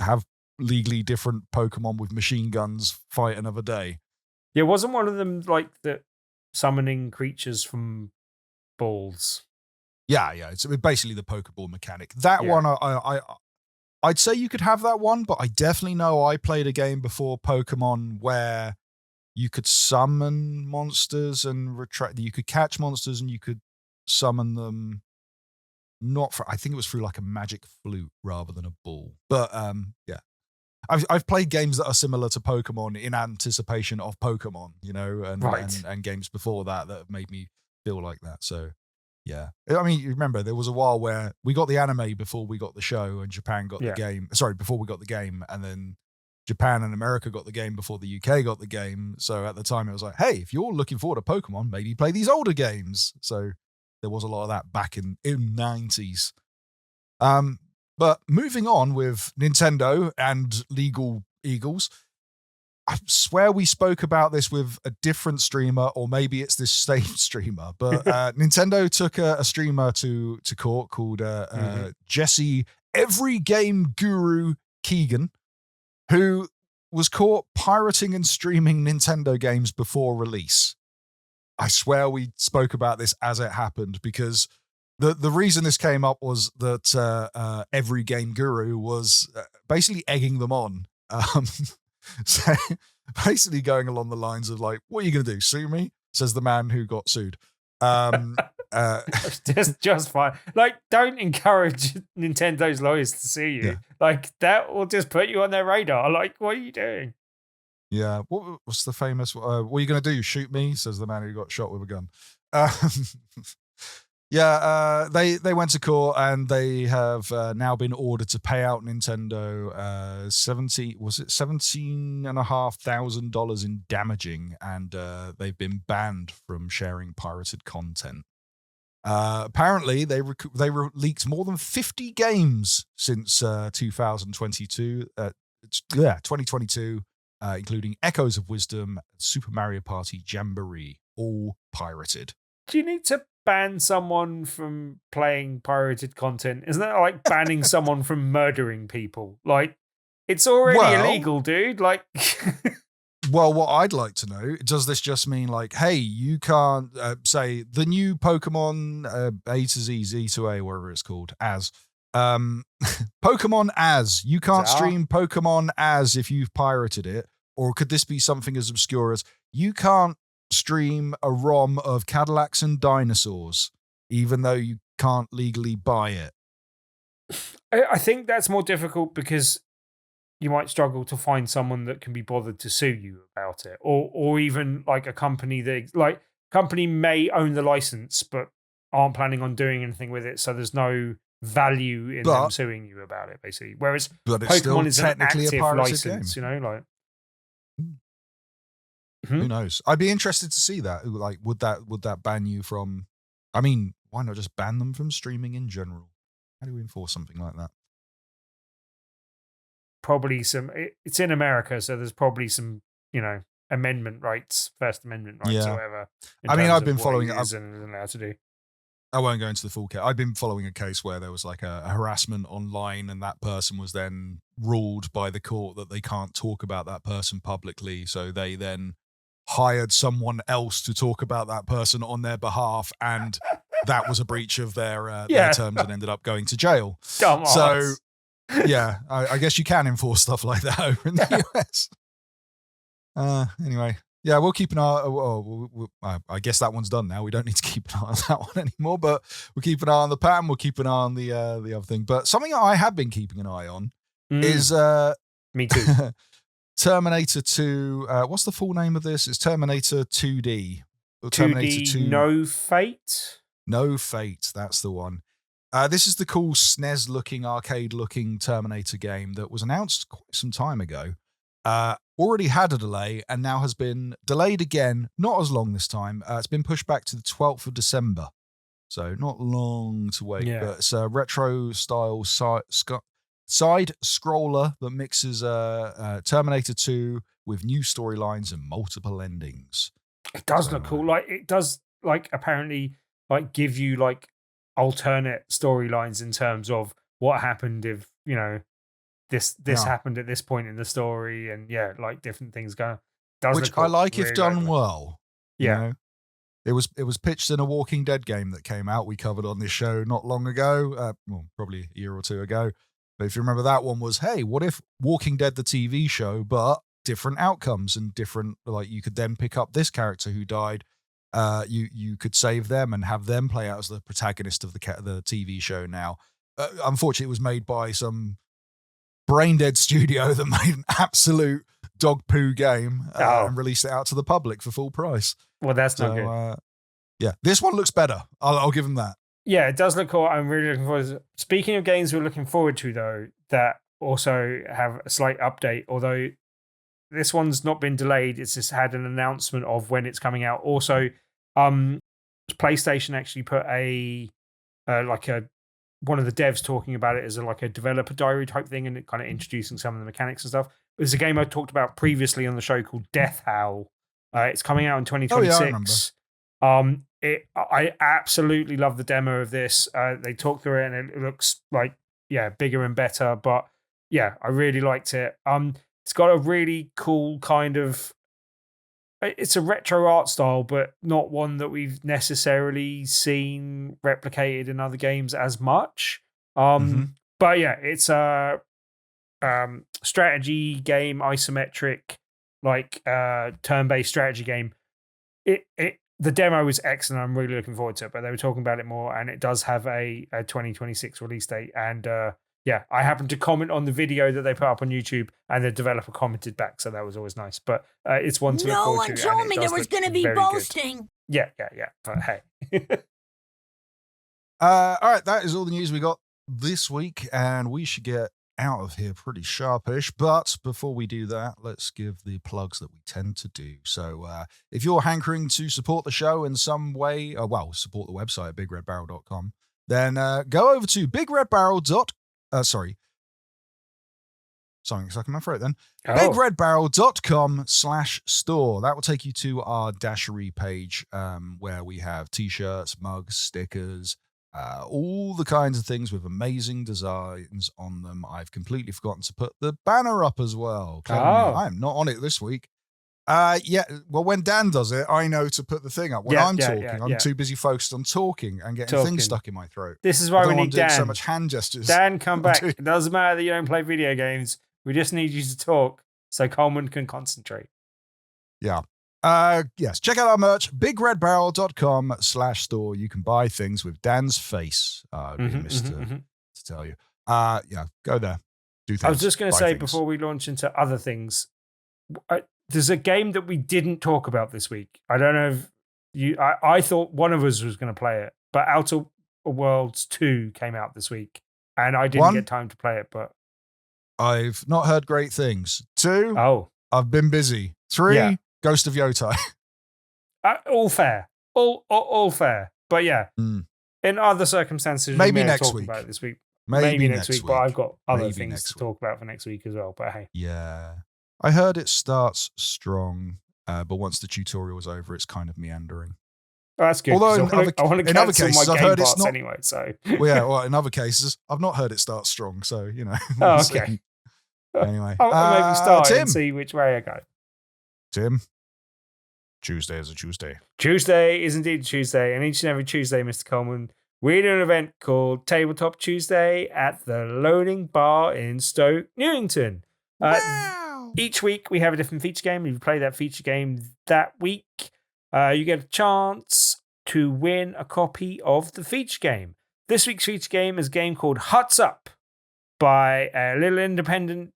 have legally different Pokemon with machine guns fight another day. Yeah, wasn't one of them like the summoning creatures from balls? Yeah, it's basically the Pokeball mechanic. That one, I'd say you could have that one, but I definitely know I played a game before Pokemon where you could summon monsters and you could catch monsters and you could summon them. I think it was through like a magic flute rather than a ball. But yeah, I've played games that are similar to Pokemon in anticipation of Pokemon, and games before that have made me feel like that. So yeah, I mean, you remember there was a while where we got the anime before we got the show, and Japan got the game. Sorry, before we got the game, and then Japan and America got the game before the UK got the game. So at the time it was like, hey, if you're looking forward to Pokemon, maybe play these older games. So there was a lot of that back in 90s. But moving on with Nintendo and legal eagles, I swear we spoke about this with a different streamer, or maybe it's this same streamer, but Nintendo took a streamer to court called Jesse Every Game Guru Keegan, who was caught pirating and streaming Nintendo games before release. I swear we spoke about this as it happened, because the reason this came up was that Every Game Guru was basically egging them on. So basically going along the lines of like, what are you going to do? Sue me? Says the man who got sued. Just fine. Like, don't encourage Nintendo's lawyers to sue you. Yeah. Like, that will just put you on their radar. Like, what are you doing? Yeah. What's the famous? What are you going to do? Shoot me? Says the man who got shot with a gun. They went to court and they have now been ordered to pay out Nintendo $17,500 in damaging, and they've been banned from sharing pirated content. Apparently, they leaked more than 50 games since 2022, including Echoes of Wisdom, Super Mario Party Jamboree, all pirated. Do you need to ban someone from playing pirated content? Isn't that like banning someone from murdering people? Like, it's already illegal, dude. Like, well, what I'd like to know, does this just mean like, hey, you can't say the new Pokemon A to Z to A, whatever it's called, Pokemon as you can't stream Pokemon as if you've pirated it? Or could this be something as obscure as you can't stream a ROM of Cadillacs and dinosaurs, even though you can't legally buy it? I think that's more difficult because you might struggle to find someone that can be bothered to sue you about it, or even like a company company may own the license but aren't planning on doing anything with it, so there's no value in them suing you about it, basically. Whereas Pokemon is an active license, game. Who knows? I'd be interested to see that. Like, would that ban you from? I mean, why not just ban them from streaming in general? How do we enforce something like that? Probably it's in America, so there's probably some, amendment rights, First Amendment rights, or whatever. I mean, I've been following it. And how to do. I won't go into the full case. I've been following a case where there was like a harassment online, and that person was then ruled by the court that they can't talk about that person publicly. So they then hired someone else to talk about that person on their behalf, and that was a breach of their terms and ended up going to jail. Come on. So Yeah, I guess you can enforce stuff like that over in the US. Anyway, yeah, we'll keep an eye. I guess that one's done now. We don't need to keep an eye on that one anymore. But we'll keep an eye on the pattern. We'll keep an eye on the other thing. But something I have been keeping an eye on is me too. Terminator 2. What's the full name of this? It's Terminator 2D. Or 2D, Terminator 2. No Fate. No Fate. That's the one. This is the cool SNES-looking, arcade-looking Terminator game that was announced quite some time ago. Already had a delay and now has been delayed again. Not as long this time. It's been pushed back to the 12th of December. So not long to wait. Yeah. But it's a retro-style side-scroller that mixes Terminator 2 with new storylines and multiple endings. It does look cool. Like it does, like apparently, like give you like alternate storylines in terms of what happened if this happened at this point in the story, and like different things going. Which I like if done well. Yeah. It was pitched in a Walking Dead game that came out. We covered on this show not long ago, probably a year or two ago. But if you remember, that one was, hey, what if Walking Dead the TV show, but different outcomes and different, like you could then pick up this character who died. You could save them and have them play out as the protagonist of the TV show now. Unfortunately, it was made by some brain-dead studio that made an absolute dog poo game and released it out to the public for full price. Well, that's not good. Yeah, this one looks better. I'll give them that. Yeah, it does look cool. I'm really looking forward to it. Speaking of games we're looking forward to, though, that also have a slight update, although this one's not been delayed. It's just had an announcement of when it's coming out. Also, PlayStation actually put one of the devs talking about it as a developer diary type thing, and it kind of introducing some of the mechanics and stuff. There's a game I talked about previously on the show called Death Howl. It's coming out in 2026. I absolutely love the demo of this. They talked through it and it looks like bigger and better. But I really liked it. It's got a really cool kind of. It's a retro art style, but not one that we've necessarily seen replicated in other games as much. But it's a strategy game, isometric, turn-based strategy game. The demo was excellent. I'm really looking forward to it, but they were talking about it more, and it does have a 2026 release date. And I happened to comment on the video that they put up on YouTube, and the developer commented back, so that was always nice. But it's one to look forward to. No one told me there was going to be boasting. Yeah. But hey. All right, that is all the news we got this week, and we should get out of here pretty sharpish. But before we do that, let's give the plugs that we tend to do. So if you're hankering to support the show in some way, support the website at bigredbarrel.com, then go over to bigredbarrel.com. Something stuck in my throat then. bigredbarrel.com/store. That will take you to our Dashery page where we have t-shirts, mugs, stickers, all the kinds of things with amazing designs on them. I've completely forgotten to put the banner up as well. I'm not on it this week. Well, when Dan does it, I know to put the thing up. When I'm talking, I'm too busy focused on talking and getting things stuck in my throat. This is why we need Dan. So much hand gestures. Dan, come back. It doesn't matter that you don't play video games. We just need you to talk so Coleman can concentrate. Yeah. Yes. Check out our merch, bigredbarrel.com/store. You can buy things with Dan's face. We missed to tell you. Go there. Do things. I was just going to say before we launch into other things, there's a game that we didn't talk about this week. I don't know if I thought one of us was going to play it, but Outer Worlds 2 came out this week, and I didn't get time to play it. But I've not heard great things. 2, I've been busy. 3, Ghost of Yotai. All fair, all fair. But in other circumstances, maybe next week. About it this week. Maybe next week. But I've got other things to talk about for next week as well. But hey, I heard it starts strong, but once the tutorial is over, it's kind of meandering. Oh, that's good. Although in other cases, I've heard it's not anyway. So in other cases, I've not heard it start strong. So Oh, okay. Anyway, I'll maybe start Tim. and see which way I go. Tim, Tuesday is a Tuesday. Tuesday is indeed a Tuesday, and each and every Tuesday, Mr. Coleman, we're doing an event called Tabletop Tuesday at the Loading Bar in Stoke, Newington. Wow. Each week we have a different feature game. If you play that feature game that week, you get a chance to win a copy of the feature game. This week's feature game is a game called Haut Up by a little independent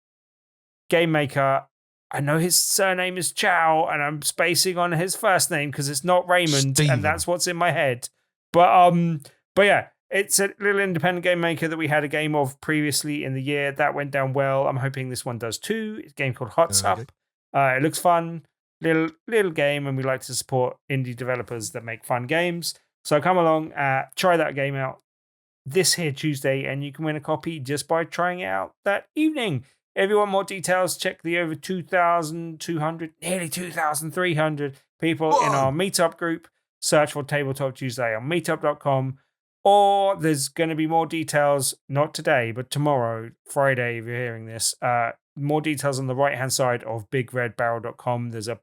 game maker. I know his surname is Chow, and I'm spacing on his first name because it's not Raymond, Steven. and that's what's in my head. But yeah, it's a little independent game maker that we had a game of previously in the year. That went down well. I'm hoping this one does too. It's a game called Haut Up. It looks fun. Little game, and we like to support indie developers that make fun games. So come along, try that game out this here Tuesday, and you can win a copy just by trying it out that evening. If you want more details, check the over 2,200, nearly 2,300 people in our meetup group. Search for Tabletop Tuesday on meetup.com. Or there's going to be more details, not today, but tomorrow, Friday, if you're hearing this. More details on the right-hand side of bigredbarrel.com. There's a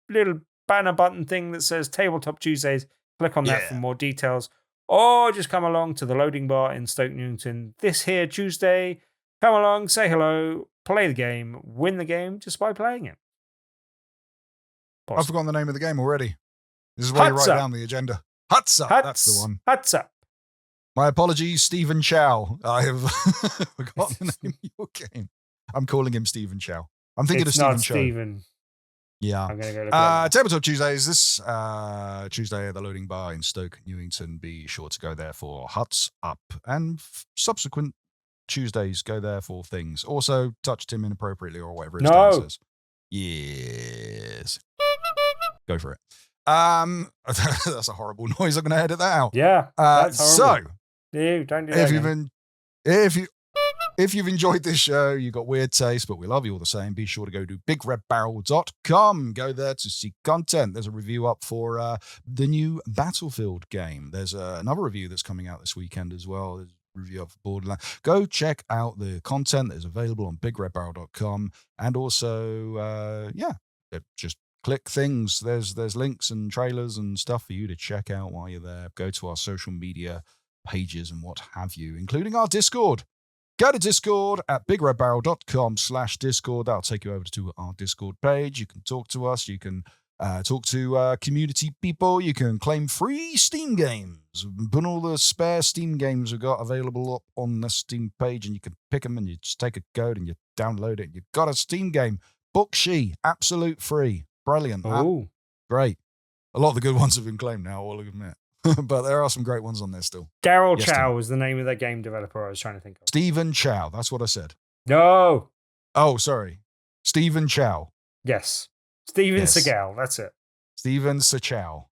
little banner button thing that says Tabletop Tuesdays. Click on that for more details. Or just come along to the Loading Bar in Stoke Newington this here Tuesday. Come along, say hello, play the game, win the game just by playing it. I've forgotten the name of the game already. This is where you write down the agenda. Haut Up, that's the one. Haut Up. My apologies, Stephen Chow. I have forgotten the name of your game. I'm calling him Stephen Chow. I'm thinking of Stephen Chow. Stephen. Yeah. I'm going to go Tabletop Tuesdays this Tuesday at the Loading Bar in Stoke Newington. Be sure to go there for Haut Up, and subsequent Tuesdays go there for things. Also, touch Tim inappropriately or whatever his dad says. Yes. Go for it. That's a horrible noise. I'm going to edit that out. Yeah. That's horrible. So, don't do that. If you've enjoyed this show, you got weird taste, but we love you all the same. Be sure to go to bigredbarrel.com. Go there to see content. There's a review up for the new Battlefield game. There's another review that's coming out this weekend as well. There's a review up for Borderlands. Go check out the content that is available on bigredbarrel.com. And also, just click things. There's links and trailers and stuff for you to check out while you're there. Go to our social media pages and what have you, including our Discord. Go to Discord at bigredbarrel.com/Discord. That'll take you over to our Discord page. You can talk to us. You can talk to community people. You can claim free Steam games. Put all the spare Steam games we've got available up on the Steam page, and you can pick them, and you just take a code and you download it. You've got a Steam game. Bookshy, absolute free. Brilliant. Oh, great. A lot of the good ones have been claimed now, I'll admit. But there are some great ones on there still. Daryl Chow was the name of that game developer I was trying to think of. Stephen Chow. That's what I said. No. Oh, sorry. Stephen Chow. Yes. Steven Seagal. That's it. Steven Seagal.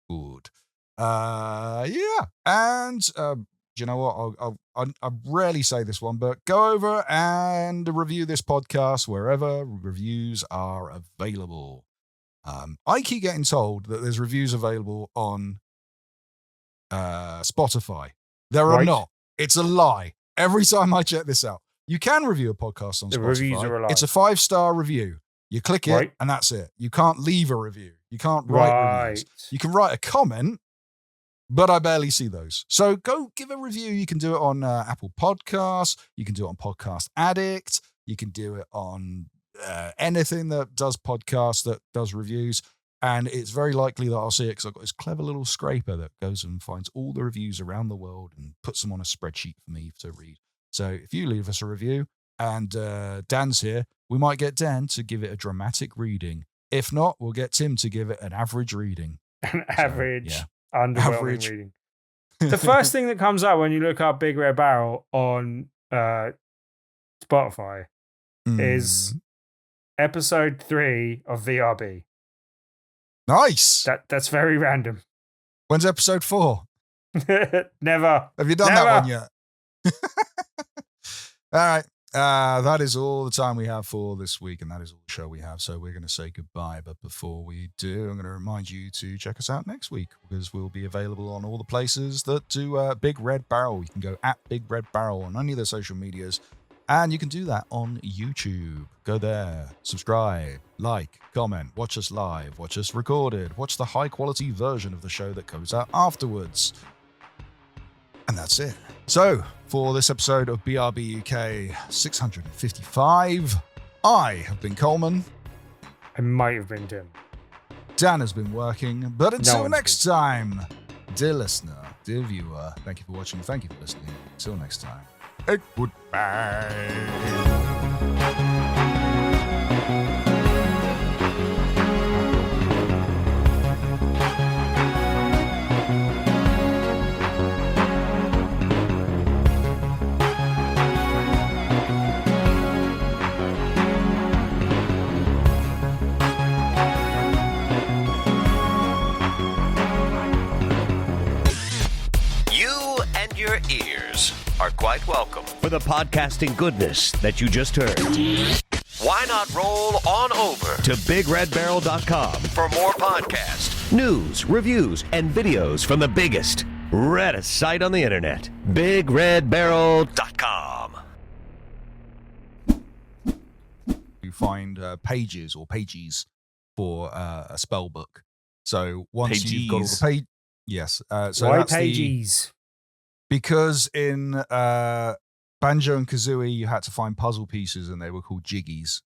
Good. Yeah. And do you know what? I rarely say this one, but go over and review this podcast wherever reviews are available. I keep getting told that there's reviews available on Spotify. There are not. It's a lie. Every time I check this out, you can review a podcast on Spotify. Reviews are a lie. It's a 5-star review. You click it, and that's it. You can't leave a review. You can't write reviews. You can write a comment, but I barely see those. So go give a review. You can do it on Apple Podcasts. You can do it on Podcast Addict. You can do it on anything that does podcasts, that does reviews. And it's very likely that I'll see it because I've got this clever little scraper that goes and finds all the reviews around the world and puts them on a spreadsheet for me to read. So if you leave us a review and Dan's here, we might get Dan to give it a dramatic reading. If not, we'll get Tim to give it an average reading. An average, underwhelming reading. The first thing that comes up when you look up Big Red Barrel on Spotify is episode 3 of BRB. Nice. That's very random. When's episode 4? Never. Have you done that one yet? All right. That is all the time we have for this week, and that is all the show we have. So we're going to say goodbye. But before we do, I'm going to remind you to check us out next week, because we'll be available on all the places that do Big Red Barrel. You can go at Big Red Barrel on any of the social medias, And you can do that on YouTube. Go there, subscribe, like, comment, watch us live, watch us recorded, watch the high-quality version of the show that goes out afterwards. And that's it. So, for this episode of BRB UK 655, I have been Coleman. I might have been Tim. Dan has been working. But until one's next time, dear listener, dear viewer, thank you for watching, thank you for listening. Until next time. Goodbye. You and your ears are quite welcome for the podcasting goodness that you just heard. Why not roll on over to BigRedBarrel.com for more podcasts, news, reviews, and videos from the biggest, reddest site on the internet, BigRedBarrel.com. You find pages or pages for a spell book. So once you've got all the page, yes. So Why that's pages? Because in Banjo and Kazooie, you had to find puzzle pieces and they were called jiggies.